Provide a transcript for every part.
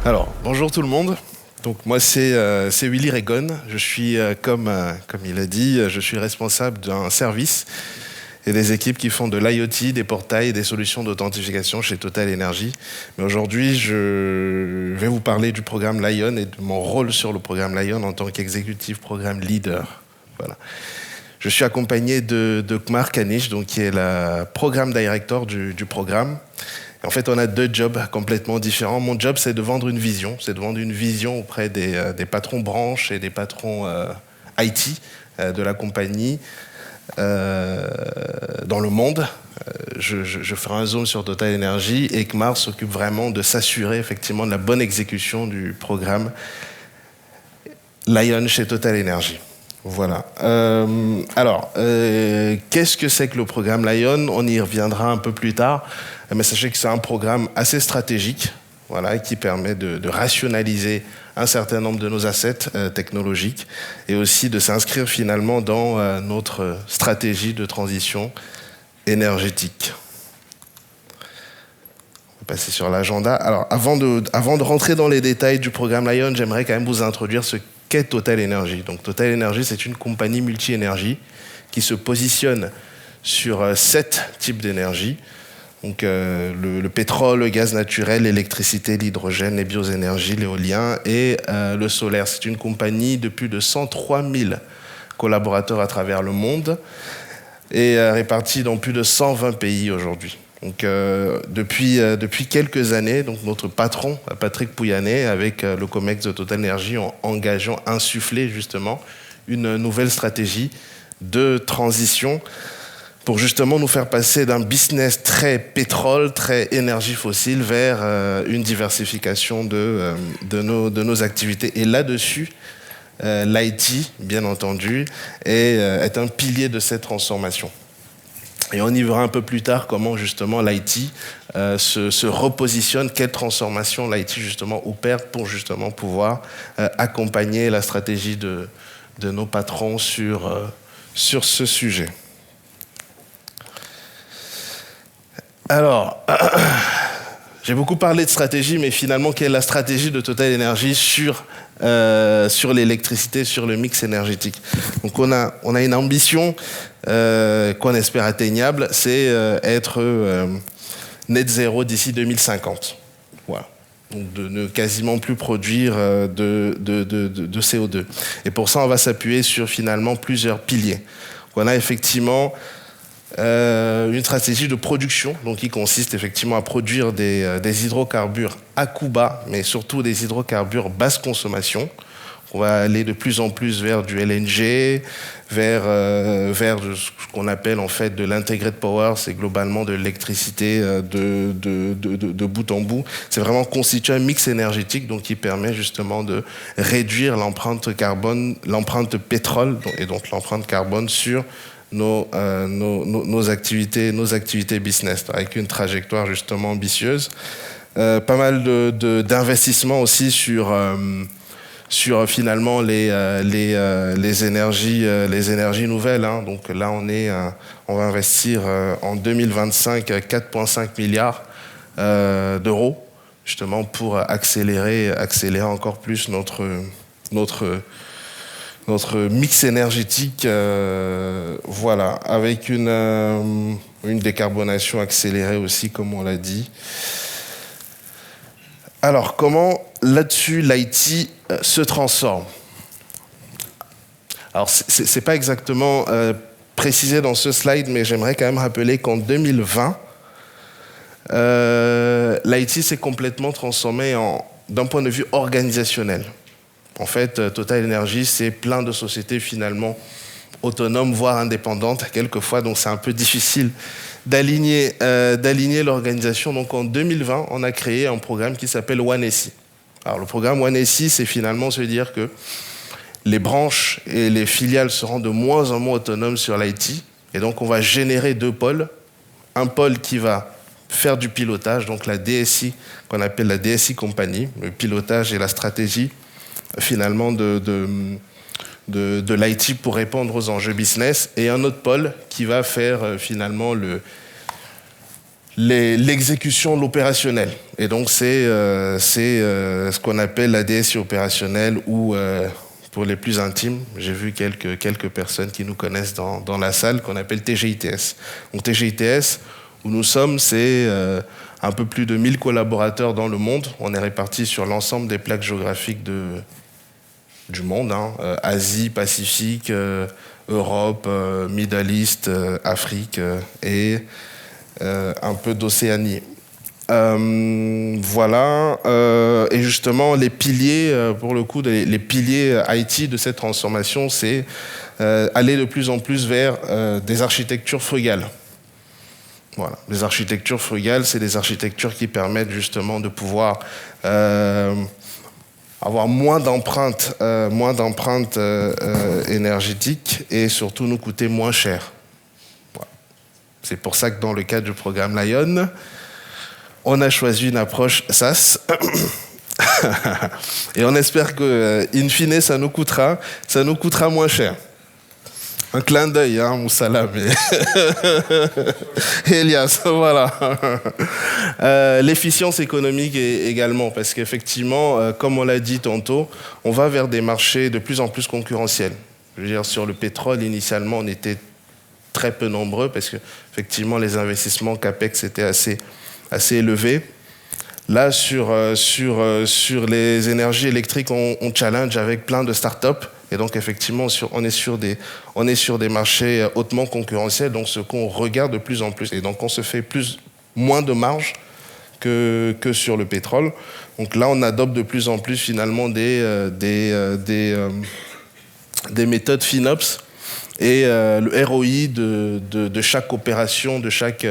Alors, bonjour tout le monde. Donc moi c'est Willy Regon. Je suis comme il a dit, je suis responsable d'un service et des équipes qui font de l'IoT, des portails et des solutions d'authentification chez Total Energy. Mais aujourd'hui, je vais vous parler du programme Lion et de mon rôle sur le programme Lion en tant qu'exécutif programme leader. Voilà. Je suis accompagné de Kmar Kanish, donc qui est le programme director du programme. En fait, on a deux jobs complètement différents. Mon job, c'est de vendre une vision. C'est de vendre une vision auprès des patrons branches et des patrons IT de la compagnie dans le monde. Je ferai un zoom sur Total Energy et Kmar s'occupe vraiment de s'assurer effectivement de la bonne exécution du programme Lion chez Total Energy. Voilà. Qu'est-ce que c'est que le programme Lion? On y reviendra un peu plus tard. Mais sachez que c'est un programme assez stratégique, voilà, qui permet de rationaliser un certain nombre de nos assets technologiques et aussi de s'inscrire finalement dans notre stratégie de transition énergétique. On va passer sur l'agenda. Alors, avant de rentrer dans les détails du programme Lion, j'aimerais quand même vous introduire ce qu'est Total Energy. Donc, Total Energy, c'est une compagnie multi-énergie qui se positionne sur 7 types d'énergie. Donc le pétrole, le gaz naturel, l'électricité, l'hydrogène, les bioénergies, l'éolien et le solaire. C'est une compagnie de plus de 103 000 collaborateurs à travers le monde et répartie dans plus de 120 pays aujourd'hui. Donc depuis quelques années, donc notre patron, Patrick Pouyanné, avec le COMEX de Total Energy, ont insufflé justement une nouvelle stratégie de transition pour justement nous faire passer d'un business très pétrole, très énergie fossile, vers une diversification de nos activités. Et là-dessus, l'IT, bien entendu, est un pilier de cette transformation. Et on y verra un peu plus tard comment justement l'IT se repositionne, quelle transformation l'IT justement opère pour justement pouvoir accompagner la stratégie de nos patrons sur ce sujet. Alors, j'ai beaucoup parlé de stratégie, mais finalement, quelle est la stratégie de Total Energy sur l'électricité, sur le mix énergétique? Donc, on a une ambition qu'on espère atteignable, c'est être net zéro d'ici 2050. Voilà. Donc, de ne quasiment plus produire de CO2. Et pour ça, on va s'appuyer sur finalement plusieurs piliers. Donc, on a effectivement une stratégie de production, donc qui consiste effectivement à produire des hydrocarbures à coût bas, mais surtout des hydrocarbures basse consommation. On va aller de plus en plus vers du LNG, vers ce qu'on appelle en fait de l'integrated power, c'est globalement de l'électricité de bout en bout. C'est vraiment constituer un mix énergétique donc qui permet justement de réduire l'empreinte carbone, l'empreinte pétrole et donc l'empreinte carbone sur nos activités business, avec une trajectoire justement ambitieuse. Pas mal d'investissements aussi sur finalement les énergies nouvelles. Hein. Donc là, on va investir en 2025 4,5 milliards d'euros, justement pour accélérer encore plus notre mix énergétique, voilà, avec une décarbonation accélérée aussi, comme on l'a dit. Alors, comment là-dessus l'IT se transforme? Alors, c'est pas exactement précisé dans ce slide, mais j'aimerais quand même rappeler qu'en 2020, l'IT s'est complètement transformé d'un point de vue organisationnel. En fait, Total Energy, c'est plein de sociétés finalement autonomes, voire indépendantes quelquefois, donc c'est un peu difficile d'aligner l'organisation. Donc en 2020, on a créé un programme qui s'appelle OneSI. Alors le programme OneSI, c'est finalement se dire que les branches et les filiales seront de moins en moins autonomes sur l'IT, et donc on va générer 2 pôles. Un pôle qui va faire du pilotage, donc la DSI, qu'on appelle la DSI Company, le pilotage et la stratégie finalement de l'IT pour répondre aux enjeux business, et un autre pôle qui va faire finalement l'exécution, l'opérationnel. Et donc c'est ce qu'on appelle la DSI opérationnelle ou pour les plus intimes, j'ai vu quelques personnes qui nous connaissent dans la salle, qu'on appelle TGITS. Donc TGITS, où nous sommes, c'est un peu plus de 1000 collaborateurs dans le monde. On est répartis sur l'ensemble des plaques géographiques du monde, hein, Asie, Pacifique, Europe, Middle East, Afrique et un peu d'Océanie. Voilà. Et justement, les piliers, pour le coup, les piliers IT de cette transformation, c'est aller de plus en plus vers des architectures frugales. Voilà. Les architectures frugales, c'est des architectures qui permettent justement de pouvoir avoir moins d'empreintes énergétiques et surtout nous coûter moins cher. Voilà. C'est pour ça que dans le cadre du programme Lion, on a choisi une approche SaaS et on espère que, in fine, ça nous coûtera moins cher. Un clin d'œil, hein, Moussala, mais Elias, voilà. L'efficience économique également, parce qu'effectivement, comme on l'a dit tantôt, on va vers des marchés de plus en plus concurrentiels. Je veux dire, sur le pétrole, initialement, on était très peu nombreux, parce qu'effectivement, les investissements CAPEX étaient assez élevés. Là, sur les énergies électriques, on challenge avec plein de startups. Et donc, effectivement, on est sur des marchés hautement concurrentiels, donc ce qu'on regarde de plus en plus. Et donc, on se fait moins de marge que sur le pétrole. Donc là, on adopte de plus en plus, finalement, des méthodes FinOps. Et le ROI de chaque opération, de chaque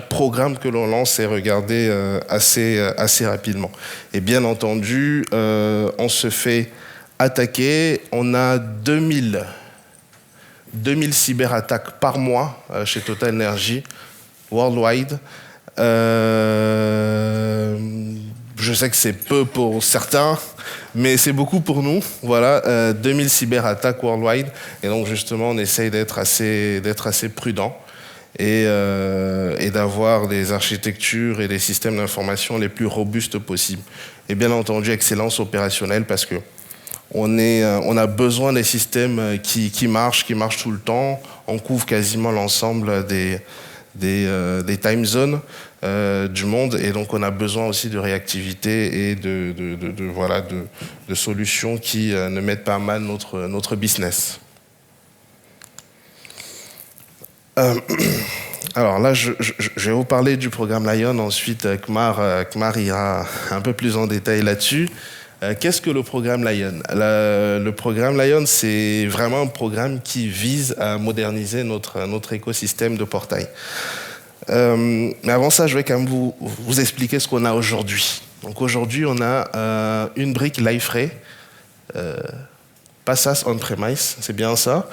programme que l'on lance est regardé assez rapidement. Et bien entendu, on se fait attaquer. On a 2000 cyberattaques par mois chez Total Energy, worldwide. Je sais que c'est peu pour certains, mais c'est beaucoup pour nous. Voilà, 2000 cyberattaques worldwide. Et donc, justement, on essaye d'être assez prudent et d'avoir des architectures et des systèmes d'information les plus robustes possibles. Et bien entendu, excellence opérationnelle, parce que on a besoin des systèmes qui marchent tout le temps. On couvre quasiment l'ensemble des time zones du monde, et donc on a besoin aussi de réactivité et de solutions qui ne mettent pas à mal notre business. Alors là, je vais vous parler du programme Lion. Ensuite, Kmar ira un peu plus en détail là-dessus. Qu'est-ce que le programme Lion ? Le programme Lion, c'est vraiment un programme qui vise à moderniser notre écosystème de portail. Mais avant ça, je vais quand même vous expliquer ce qu'on a aujourd'hui. Donc aujourd'hui, on a une brique Liferay, pas SaaS on-premise, c'est bien ça.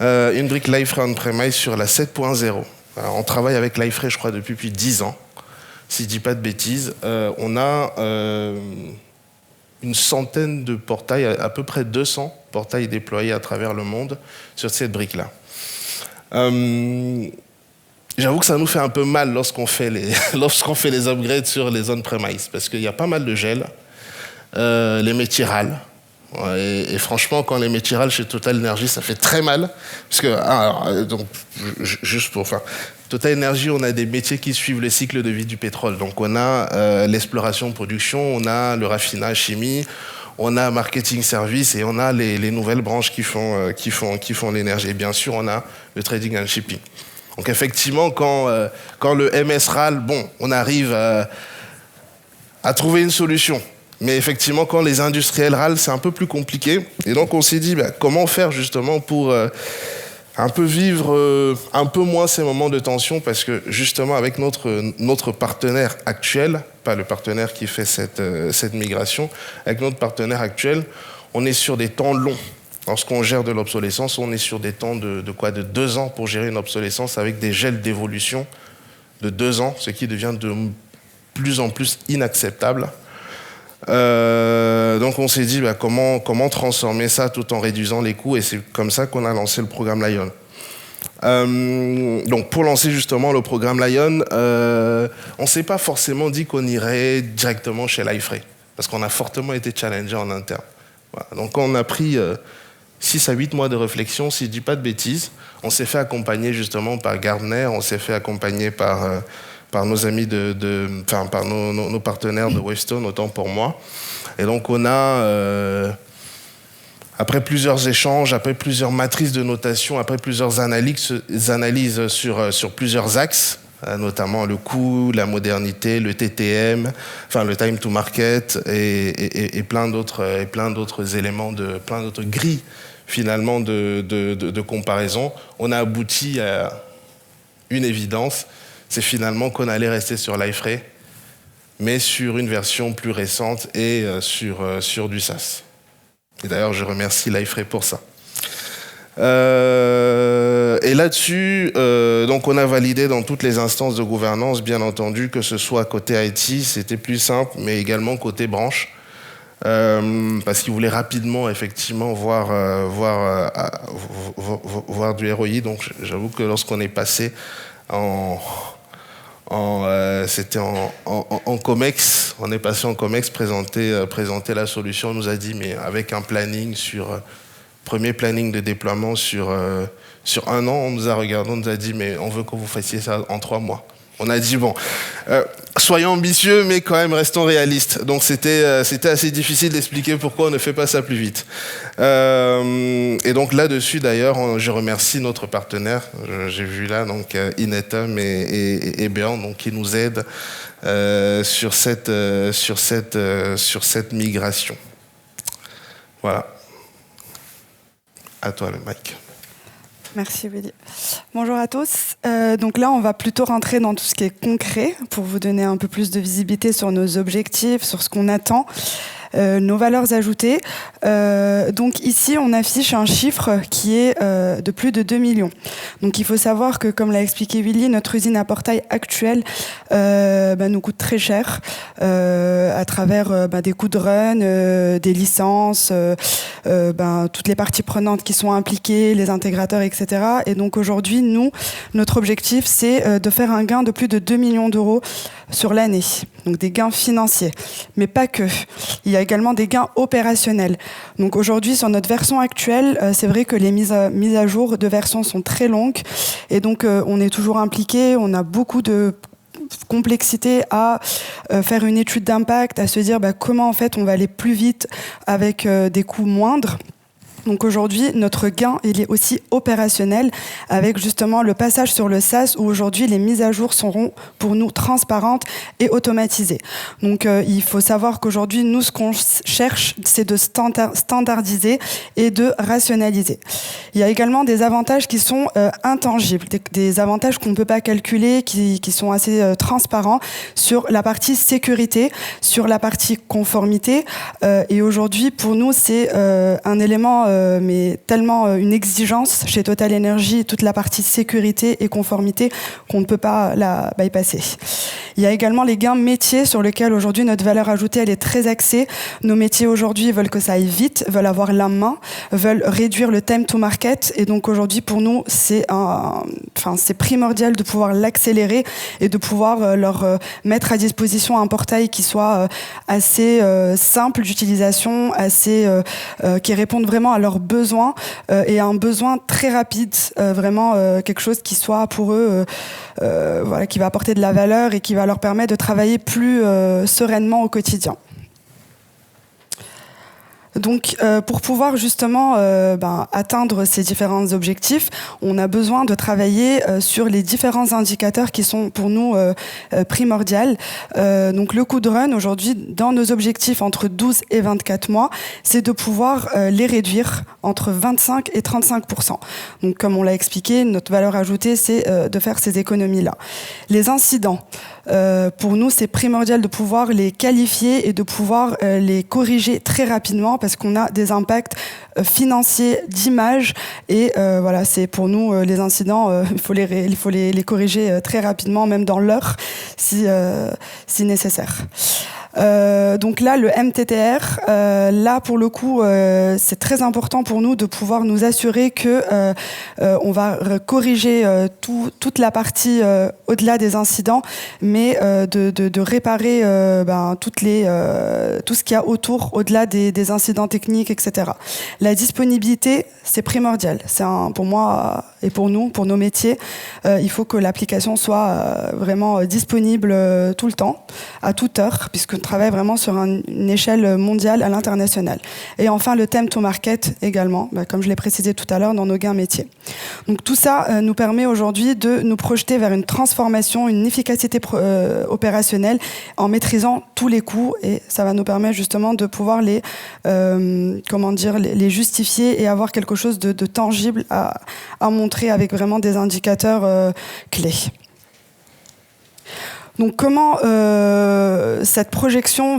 Une brique Liferay on-premise sur la 7.0. On travaille avec Liferay, je crois, depuis 10 ans, si je ne dis pas de bêtises. On a une centaine de portails, à peu près 200 portails déployés à travers le monde sur cette brique-là. J'avoue que ça nous fait un peu mal lorsqu'on fait les upgrades sur les on-premise, parce qu'il y a pas mal de gel, les métiers râlent. Et franchement, quand les métiers râlent chez Total Energy, ça fait très mal. Parce que, donc, juste pour faire... Total Energy, on a des métiers qui suivent le cycle de vie du pétrole. Donc on a l'exploration-production, on a le raffinage chimie, on a marketing service et on a les nouvelles branches qui font l'énergie. Et bien sûr, on a le trading and shipping. Donc effectivement, quand le MS râle, bon, on arrive à trouver une solution. Mais effectivement, quand les industriels râlent, c'est un peu plus compliqué. Et donc on s'est dit, comment faire justement pour un peu vivre un peu moins ces moments de tension, parce que justement avec notre partenaire actuel, pas le partenaire qui fait cette migration, avec notre partenaire actuel, on est sur des temps longs. Lorsqu'on gère de l'obsolescence, on est sur des temps de 2 ans pour gérer une obsolescence, avec des gels d'évolution de 2 ans, ce qui devient de plus en plus inacceptable. Donc on s'est dit comment transformer ça tout en réduisant les coûts, et c'est comme ça qu'on a lancé le programme Lion. Donc pour lancer justement le programme Lion, on ne s'est pas forcément dit qu'on irait directement chez Liferay, parce qu'on a fortement été challengé en interne. Voilà. Donc on a pris 6 à 8 mois de réflexion, si je ne dis pas de bêtises. On s'est fait accompagner justement par Gardner, on s'est fait accompagner par nos amis par nos partenaires de Wavestone, autant pour moi. Et donc on a... après plusieurs échanges, après plusieurs matrices de notation, après plusieurs analyses sur plusieurs axes, notamment le coût, la modernité, le TTM, enfin le time to market et plein d'autres éléments, plein d'autres grilles finalement de comparaison, on a abouti à une évidence, c'est finalement qu'on allait rester sur Liferay, mais sur une version plus récente et sur du SaaS. Et d'ailleurs, je remercie Liferay pour ça. Et là-dessus, donc on a validé dans toutes les instances de gouvernance, bien entendu, que ce soit côté IT, c'était plus simple, mais également côté branche, parce qu'ils voulaient rapidement, effectivement, voir du ROI. Donc j'avoue que lorsqu'on est passé c'était en COMEX, on est passé en COMEX, présenter la solution, on nous a dit, mais avec un planning premier planning de déploiement sur 1 an, on nous a regardé, on nous a dit, mais on veut que vous fassiez ça en 3 mois. On a dit, bon, soyons ambitieux, mais quand même restons réalistes. Donc c'était assez difficile d'expliquer pourquoi on ne fait pas ça plus vite. Et donc là-dessus, d'ailleurs, je remercie notre partenaire, j'ai vu là, donc Inetum et Béan, donc qui nous aident sur cette migration. Voilà. À toi le mic. Merci Willy. Bonjour à tous. Donc là, on va plutôt rentrer dans tout ce qui est concret pour vous donner un peu plus de visibilité sur nos objectifs, sur ce qu'on attend. Nos valeurs ajoutées. Donc ici, on affiche un chiffre qui est de plus de 2 millions. Donc il faut savoir que, comme l'a expliqué Willy, notre usine à portail actuelle nous coûte très cher à travers des coûts de run, des licences, toutes les parties prenantes qui sont impliquées, les intégrateurs, etc. Et donc aujourd'hui, notre objectif, c'est de faire un gain de plus de 2 millions d'euros sur l'année. Donc des gains financiers. Mais pas que. Il y a également des gains opérationnels. Donc aujourd'hui, sur notre version actuelle, c'est vrai que les mises à jour de version sont très longues. Et donc, on est toujours impliqué. On a beaucoup de complexité à faire une étude d'impact, à se dire comment en fait on va aller plus vite avec des coûts moindres. Donc aujourd'hui, notre gain, il est aussi opérationnel avec justement le passage sur le SaaS où aujourd'hui les mises à jour seront pour nous transparentes et automatisées. Donc il faut savoir qu'aujourd'hui, nous, ce qu'on cherche, c'est de standardiser et de rationaliser. Il y a également des avantages qui sont intangibles, des avantages qu'on ne peut pas calculer, qui sont assez transparents sur la partie sécurité, sur la partie conformité. Et aujourd'hui, pour nous, c'est un élément mais tellement une exigence chez Total Energy, toute la partie sécurité et conformité qu'on ne peut pas la bypasser. Il y a également les gains métiers sur lesquels aujourd'hui notre valeur ajoutée elle est très axée. Nos métiers aujourd'hui veulent que ça aille vite, veulent avoir la main, veulent réduire le time to market et donc aujourd'hui pour nous c'est primordial de pouvoir l'accélérer et de pouvoir leur mettre à disposition un portail qui soit assez simple d'utilisation, qui réponde vraiment à leurs besoins et à un besoin très rapide, vraiment quelque chose qui soit pour eux, qui va apporter de la valeur et qui va leur permettre de travailler plus sereinement au quotidien. Donc, pour pouvoir justement atteindre ces différents objectifs, on a besoin de travailler sur les différents indicateurs qui sont pour nous primordiaux. Donc, le coût de run, aujourd'hui, dans nos objectifs entre 12 et 24 mois, c'est de pouvoir les réduire entre 25 et 35%. Donc, comme on l'a expliqué, notre valeur ajoutée, c'est de faire ces économies-là. Les incidents, pour nous, c'est primordial de pouvoir les qualifier et de pouvoir les corriger très rapidement parce qu'on a des impacts financiers d'image et c'est pour nous les incidents, il faut les corriger très rapidement, même dans l'heure si nécessaire. Donc là, le MTTR, là pour le coup, c'est très important pour nous de pouvoir nous assurer que on va corriger toute la partie au-delà des incidents, mais de réparer tout ce qu'il y a autour, au-delà des incidents techniques, etc. La disponibilité, c'est primordial. Pour moi et pour nous, pour nos métiers, il faut que l'application soit vraiment disponible tout le temps, à toute heure, puisqu'on travaille vraiment sur une échelle mondiale à l'international. Et enfin, le time to market également, comme je l'ai précisé tout à l'heure, dans nos gains métiers. Donc tout ça nous permet aujourd'hui de nous projeter vers une transformation, une efficacité opérationnelle en maîtrisant tous les coûts, et ça va nous permettre justement de pouvoir les justifier et avoir quelque chose de tangible à montrer avec vraiment des indicateurs clés. Donc comment cette projection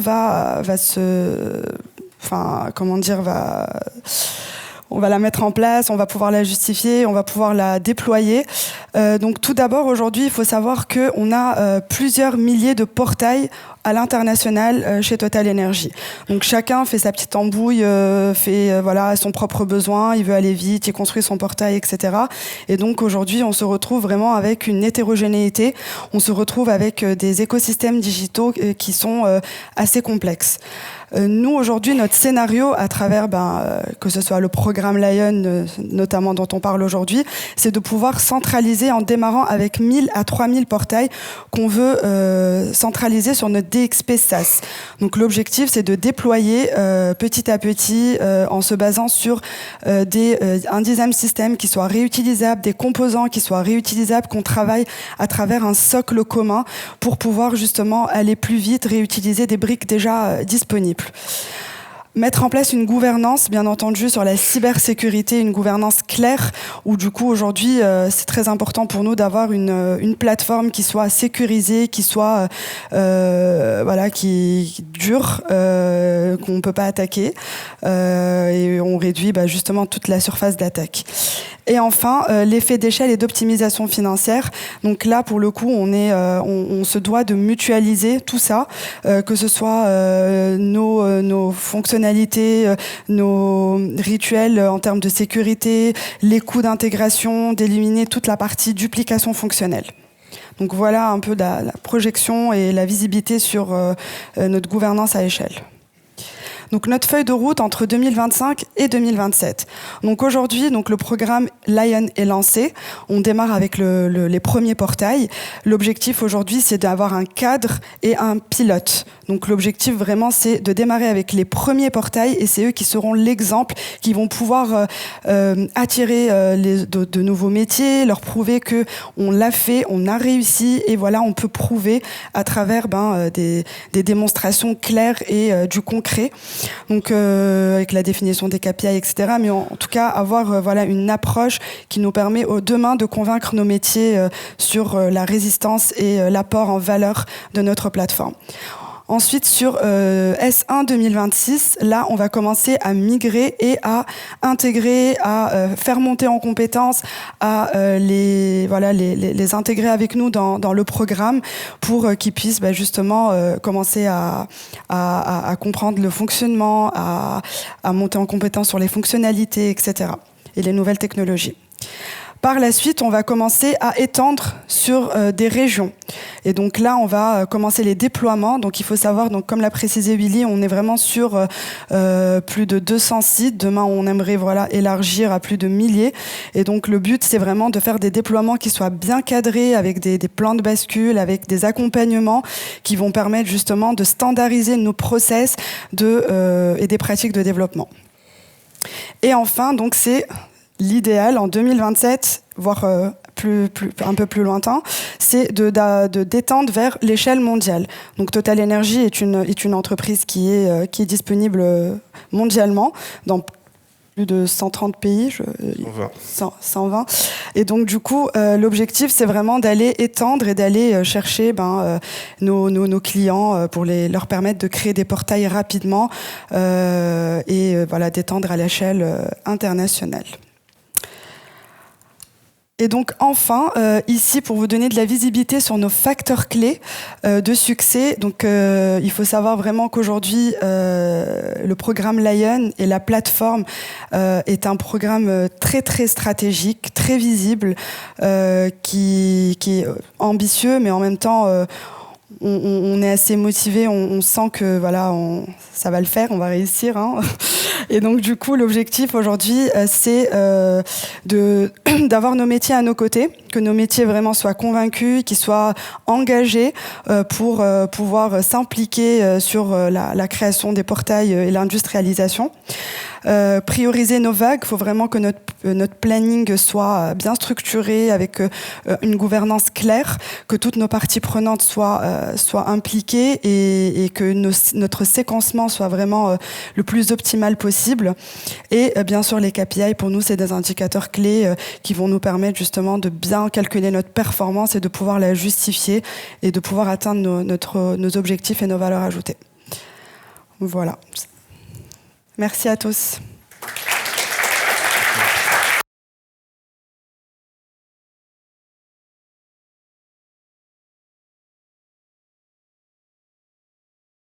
on va la mettre en place, on va pouvoir la justifier, on va pouvoir la déployer. Donc tout d'abord, aujourd'hui, il faut savoir qu'on a plusieurs milliers de portails à l'international chez Total Energy. Donc chacun fait sa petite embouille, fait son propre besoin, il veut aller vite, il construit son portail, etc. Et donc aujourd'hui, on se retrouve vraiment avec une hétérogénéité, on se retrouve avec des écosystèmes digitaux qui sont assez complexes. Nous, aujourd'hui, notre scénario, à travers que ce soit le programme Lion, notamment dont on parle aujourd'hui, c'est de pouvoir centraliser en démarrant avec 1000 à 3000 portails qu'on veut centraliser sur notre DXP SaaS. Donc l'objectif, c'est de déployer petit à petit en se basant sur un design system qui soit réutilisable, des composants qui soient réutilisables, qu'on travaille à travers un socle commun pour pouvoir justement aller plus vite, réutiliser des briques déjà disponibles. Mettre en place une gouvernance, bien entendu, sur la cybersécurité, une gouvernance claire, où du coup, aujourd'hui, c'est très important pour nous d'avoir une plateforme qui soit sécurisée, qui soit, qui dure, qu'on ne peut pas attaquer, et on réduit justement toute la surface d'attaque. Et enfin, l'effet d'échelle et d'optimisation financière. Donc là, pour le coup, on se doit de mutualiser tout ça, que ce soit nos fonctionnalités, nos rituels en termes de sécurité, les coûts d'intégration, d'éliminer toute la partie duplication fonctionnelle. Donc voilà un peu la projection et la visibilité sur notre gouvernance à échelle. Donc notre feuille de route entre 2025 et 2027. Donc aujourd'hui, le programme Lion est lancé. On démarre avec les premiers portails. L'objectif aujourd'hui, c'est d'avoir un cadre et un pilote. Donc l'objectif vraiment, c'est de démarrer avec les premiers portails, et c'est eux qui seront l'exemple, qui vont pouvoir attirer de nouveaux métiers, leur prouver que on l'a fait, on a réussi, et voilà, on peut prouver à travers des démonstrations claires et du concret. Donc avec la définition des KPI, etc. Mais en tout cas, avoir une approche qui nous permet demain de convaincre nos métiers sur la résistance et l'apport en valeur de notre plateforme. Ensuite, sur S1 2026, là, on va commencer à migrer et à intégrer, à faire monter en compétences, à les intégrer avec nous dans le programme pour qu'ils puissent justement commencer à comprendre le fonctionnement, à monter en compétences sur les fonctionnalités, etc. et les nouvelles technologies. Par la suite, on va commencer à étendre sur des régions. Et donc là, on va commencer les déploiements. Donc il faut savoir, comme l'a précisé Willy, on est vraiment sur plus de 200 sites. Demain, on aimerait élargir à plus de milliers. Et donc le but, c'est vraiment de faire des déploiements qui soient bien cadrés, avec des plans de bascule, avec des accompagnements qui vont permettre justement de standardiser nos process et des pratiques de développement. Et enfin, donc c'est l'idéal en 2027, voire un peu plus lointain, c'est d'étendre vers l'échelle mondiale. Donc Total Energy est une entreprise qui est disponible mondialement dans plus de 130 pays, 120. Et donc du coup, l'objectif, c'est vraiment d'aller étendre et d'aller chercher nos clients pour leur permettre de créer des portails rapidement et d'étendre à l'échelle internationale. Et donc enfin, ici pour vous donner de la visibilité sur nos facteurs clés de succès, donc il faut savoir vraiment qu'aujourd'hui le programme Lion et la plateforme est un programme très très stratégique, très visible, qui est ambitieux, mais en même temps on est assez motivé, on sent que voilà, ça va le faire, on va réussir. Hein. Et donc du coup, l'objectif aujourd'hui, c'est d'avoir nos métiers à nos côtés, que nos métiers vraiment soient convaincus, qu'ils soient engagés pour pouvoir s'impliquer sur la création des portails et l'industrialisation. Prioriser nos vagues, il faut vraiment que notre planning soit bien structuré avec une gouvernance claire, que toutes nos parties prenantes soient impliquées et que notre séquencement soit vraiment le plus optimal possible. Et bien sûr, les KPI, pour nous, c'est des indicateurs clés qui vont nous permettre justement de bien calculer notre performance et de pouvoir la justifier et de pouvoir atteindre nos objectifs et nos valeurs ajoutées. Voilà. Merci à tous.